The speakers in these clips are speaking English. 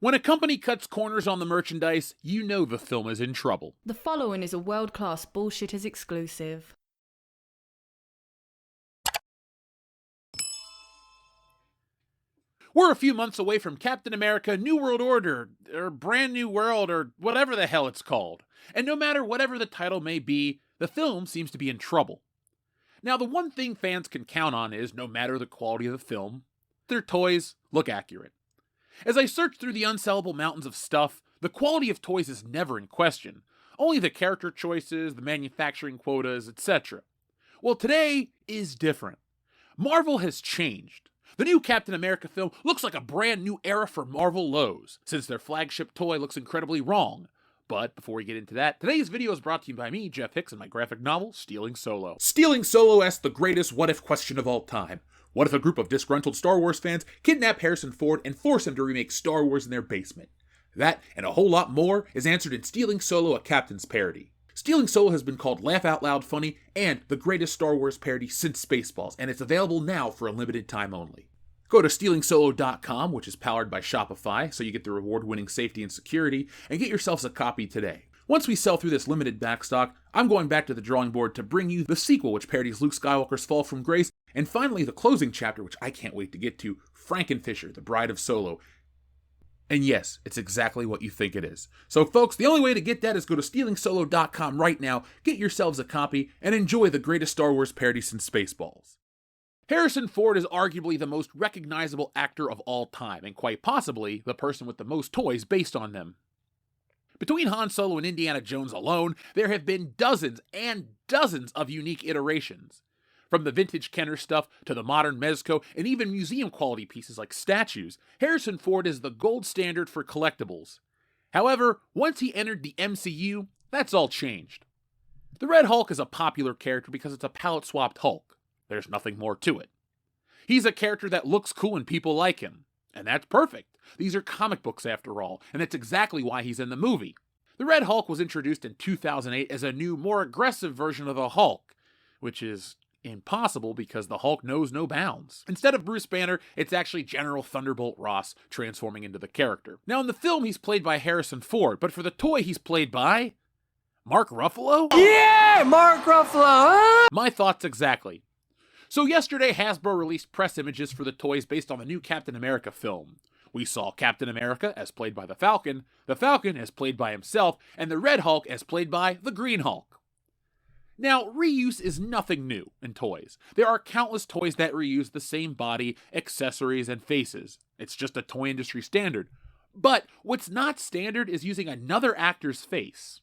When a company cuts corners on the merchandise, you know the film is in trouble. The following is a world-class Bullshitters exclusive. We're a few months away from Captain America New World Order, or Brand New World, or whatever the hell it's called. And no matter whatever the title may be, the film seems to be in trouble. Now, the one thing fans can count on is, no matter the quality of the film, their toys look accurate. As I search through the unsellable mountains of stuff, the quality of toys is never in question. Only the character choices, the manufacturing quotas, etc. Well, today is different. Marvel has changed. The new Captain America film looks like a brand new era for Marvel lows, since their flagship toy looks incredibly wrong. But before we get into that, today's video is brought to you by me, Jeff Hicks, and my graphic novel, Stealing Solo. Stealing Solo asks the greatest what-if question of all time. What if a group of disgruntled Star Wars fans kidnap Harrison Ford and force him to remake Star Wars in their basement? That, and a whole lot more, is answered in Stealing Solo, a Captain's Parody. Stealing Solo has been called Laugh Out Loud Funny and the greatest Star Wars parody since Spaceballs, and it's available now for a limited time only. Go to stealingsolo.com, which is powered by Shopify, so you get the reward-winning safety and security, and get yourselves a copy today. Once we sell through this limited backstock, I'm going back to the drawing board to bring you the sequel, which parodies Luke Skywalker's fall from grace, and finally the closing chapter, which I can't wait to get to, Frankenfisher, the Bride of Solo. And yes, it's exactly what you think it is. So folks, the only way to get that is go to stealingsolo.com right now, get yourselves a copy, and enjoy the greatest Star Wars parody since Spaceballs. Harrison Ford is arguably the most recognizable actor of all time, and quite possibly the person with the most toys based on them. Between Han Solo and Indiana Jones alone, there have been dozens and dozens of unique iterations. From the vintage Kenner stuff to the modern Mezco and even museum-quality pieces like statues, Harrison Ford is the gold standard for collectibles. However, once he entered the MCU, that's all changed. The Red Hulk is a popular character because it's a palette-swapped Hulk. There's nothing more to it. He's a character that looks cool and people like him. And that's perfect. These are comic books after all, and that's exactly why he's in the movie. The Red Hulk was introduced in 2008 as a new, more aggressive version of the Hulk, which is impossible because the Hulk knows no bounds. Instead of Bruce Banner, it's actually General Thunderbolt Ross transforming into the character. Now in the film he's played by Harrison Ford, but for the toy he's played by Mark Ruffalo? Yeah, Mark Ruffalo! My thoughts exactly. So yesterday, Hasbro released press images for the toys based on the new Captain America film. We saw Captain America as played by the Falcon as played by himself, and the Red Hulk as played by the Green Hulk. Now, reuse is nothing new in toys. There are countless toys that reuse the same body, accessories, and faces. It's just a toy industry standard. But what's not standard is using another actor's face.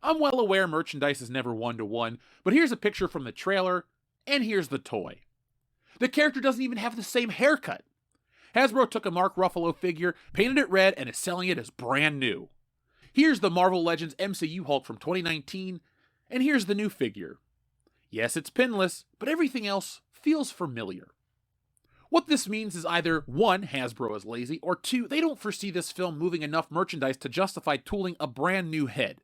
I'm well aware merchandise is never one-to-one, but here's a picture from the trailer, and here's the toy. The character doesn't even have the same haircut. Hasbro took a Mark Ruffalo figure, painted it red, and is selling it as brand new. Here's the Marvel Legends MCU Hulk from 2019, and here's the new figure. Yes, it's pinless, but everything else feels familiar. What this means is either 1, Hasbro is lazy, or 2, they don't foresee this film moving enough merchandise to justify tooling a brand new head.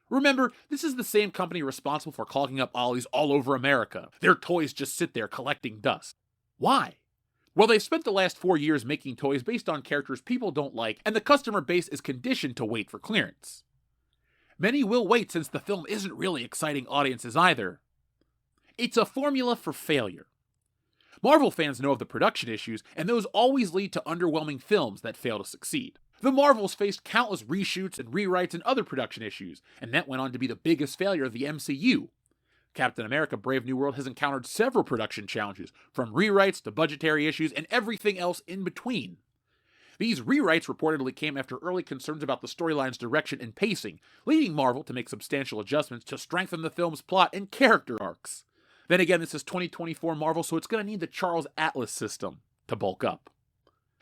Remember, this is the same company responsible for clogging up Ollie's all over America. Their toys just sit there collecting dust. Why? Well, they've spent the last 4 years making toys based on characters people don't like, and the customer base is conditioned to wait for clearance. Many will wait since the film isn't really exciting audiences either. It's a formula for failure. Marvel fans know of the production issues, and those always lead to underwhelming films that fail to succeed. The Marvels faced countless reshoots and rewrites and other production issues, and that went on to be the biggest failure of the MCU. Captain America Brave New World has encountered several production challenges, from rewrites to budgetary issues and everything else in between. These rewrites reportedly came after early concerns about the storyline's direction and pacing, leading Marvel to make substantial adjustments to strengthen the film's plot and character arcs. Then again, this is 2024 Marvel, so it's going to need the Charles Atlas system to bulk up.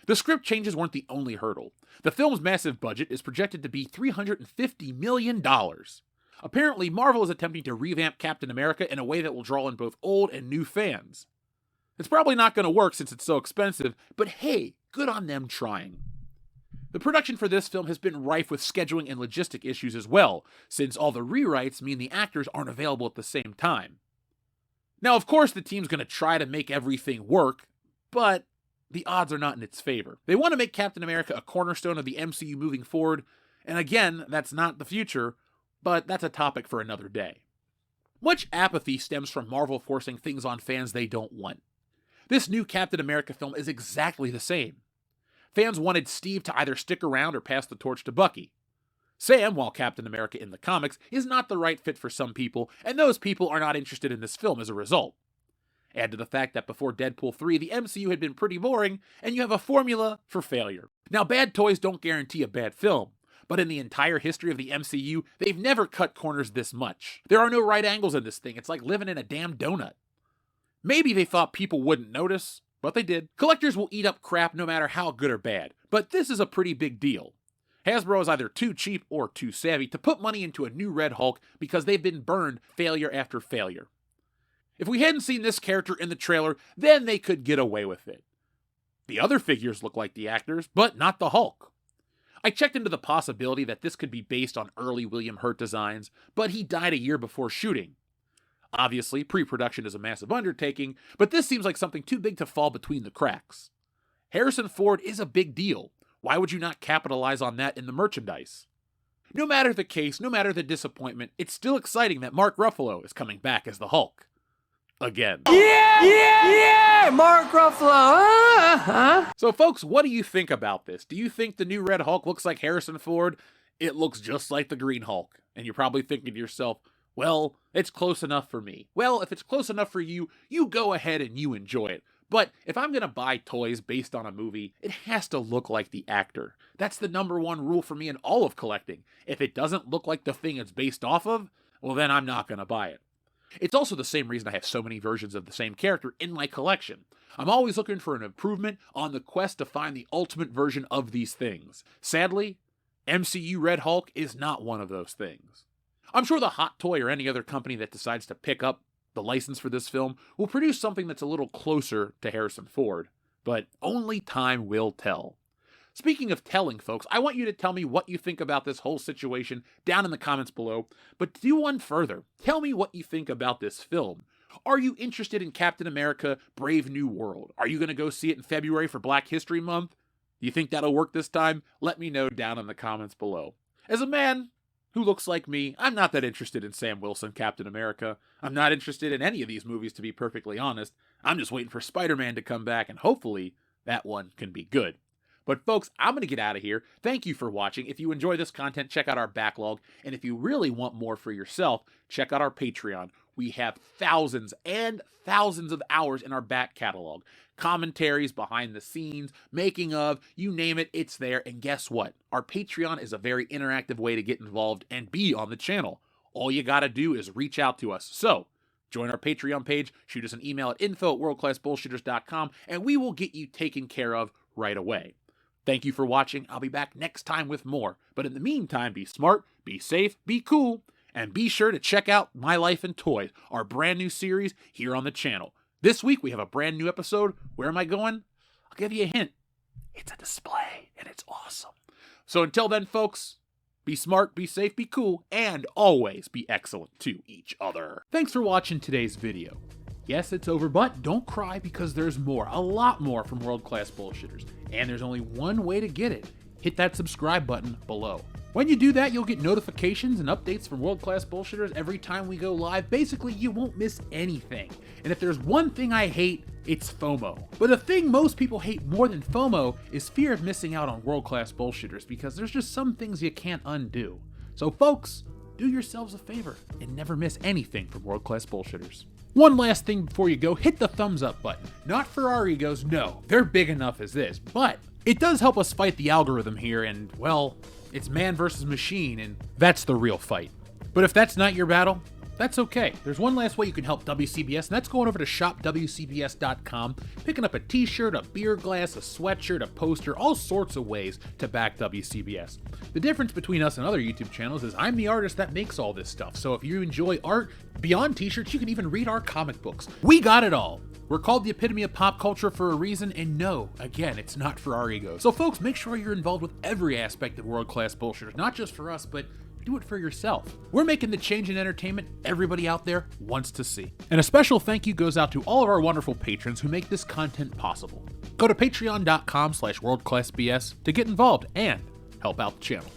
The script changes weren't the only hurdle. The film's massive budget is projected to be $350 million. Apparently, Marvel is attempting to revamp Captain America in a way that will draw in both old and new fans. It's probably not going to work since it's so expensive, but hey, good on them trying. The production for this film has been rife with scheduling and logistic issues as well, since all the rewrites mean the actors aren't available at the same time. Now, of course, the team's going to try to make everything work, but the odds are not in its favor. They want to make Captain America a cornerstone of the MCU moving forward, and again, that's not the future, but that's a topic for another day. Much apathy stems from Marvel forcing things on fans they don't want. This new Captain America film is exactly the same. Fans wanted Steve to either stick around or pass the torch to Bucky. Sam, while Captain America in the comics, is not the right fit for some people, and those people are not interested in this film as a result. Add to the fact that before Deadpool 3, the MCU had been pretty boring, and you have a formula for failure. Now, bad toys don't guarantee a bad film, but in the entire history of the MCU, they've never cut corners this much. There are no right angles in this thing, it's like living in a damn donut. Maybe they thought people wouldn't notice, but they did. Collectors will eat up crap no matter how good or bad, but this is a pretty big deal. Hasbro is either too cheap or too savvy to put money into a new Red Hulk because they've been burned failure after failure. If we hadn't seen this character in the trailer, then they could get away with it. The other figures look like the actors, but not the Hulk. I checked into the possibility that this could be based on early William Hurt designs, but he died a year before shooting. Obviously, pre-production is a massive undertaking, but this seems like something too big to fall between the cracks. Harrison Ford is a big deal. Why would you not capitalize on that in the merchandise? No matter the case, no matter the disappointment, it's still exciting that Mark Ruffalo is coming back as the Hulk. Again. Yeah, Mark Ruffalo. So folks, what do you think about this? Do you think the new Red Hulk looks like Harrison Ford? It looks just like the Green Hulk. And you're probably thinking to yourself, well, it's close enough for me. Well, if it's close enough for you, you go ahead and you enjoy it. But if I'm going to buy toys based on a movie, it has to look like the actor. That's the number one rule for me in all of collecting. If it doesn't look like the thing it's based off of, well then I'm not going to buy it. It's also the same reason I have so many versions of the same character in my collection. I'm always looking for an improvement on the quest to find the ultimate version of these things. Sadly, MCU Red Hulk is not one of those things. I'm sure the Hot Toy or any other company that decides to pick up the license for this film will produce something that's a little closer to Harrison Ford, but only time will tell. Speaking of telling, folks, I want you to tell me what you think about this whole situation down in the comments below, but do one further. Tell me what you think about this film. Are you interested in Captain America Brave New World? Are you going to go see it in February for Black History Month? Do you think that'll work this time? Let me know down in the comments below. As a man who looks like me, I'm not that interested in Sam Wilson Captain America. I'm not interested in any of these movies, to be perfectly honest. I'm just waiting for Spider-Man to come back, and hopefully that one can be good. But folks, I'm going to get out of here. Thank you for watching. If you enjoy this content, check out our backlog. And if you really want more for yourself, check out our Patreon. We have thousands and thousands of hours in our back catalog. Commentaries, behind the scenes, making of, you name it, it's there. And guess what? Our Patreon is a very interactive way to get involved and be on the channel. All you got to do is reach out to us. So, join our Patreon page, shoot us an email at info@worldclassbullshitters.com, and we will get you taken care of right away. Thank you for watching. I'll be back next time with more. But in the meantime, be smart, be safe, be cool, and be sure to check out My Life in Toys, our brand new series here on the channel. This week, we have a brand new episode. Where am I going? I'll give you a hint. It's a display, and it's awesome. So until then, folks, be smart, be safe, be cool, and always be excellent to each other. Thanks for watching today's video. Yes, it's over, but don't cry because there's more, a lot more from World Class Bullshitters. And there's only one way to get it. Hit that subscribe button below. When you do that, you'll get notifications and updates from World Class Bullshitters every time we go live. Basically, you won't miss anything. And if there's one thing I hate, it's FOMO. But the thing most people hate more than FOMO is fear of missing out on World Class Bullshitters, because there's just some things you can't undo. So folks, do yourselves a favor and never miss anything from World Class Bullshitters. One last thing before you go, hit the thumbs up button. Not for our egos, no, they're big enough as this, but it does help us fight the algorithm here, and well, it's man versus machine, and that's the real fight. But if that's not your battle, that's okay. There's one last way you can help WCBS, and that's going over to shopwcbs.com, picking up a t-shirt, a beer glass, a sweatshirt, a poster, all sorts of ways to back WCBS. The difference between us and other YouTube channels is I'm the artist that makes all this stuff, so if you enjoy art beyond t-shirts, you can even read our comic books. We got it all. We're called the epitome of pop culture for a reason, and no, again, it's not for our egos. So folks, make sure you're involved with every aspect of World Class Bullshitters, not just for us, but do it for yourself. We're making the change in entertainment everybody out there wants to see. And a special thank you goes out to all of our wonderful patrons who make this content possible. Go to patreon.com/worldclassbs to get involved and help out the channel.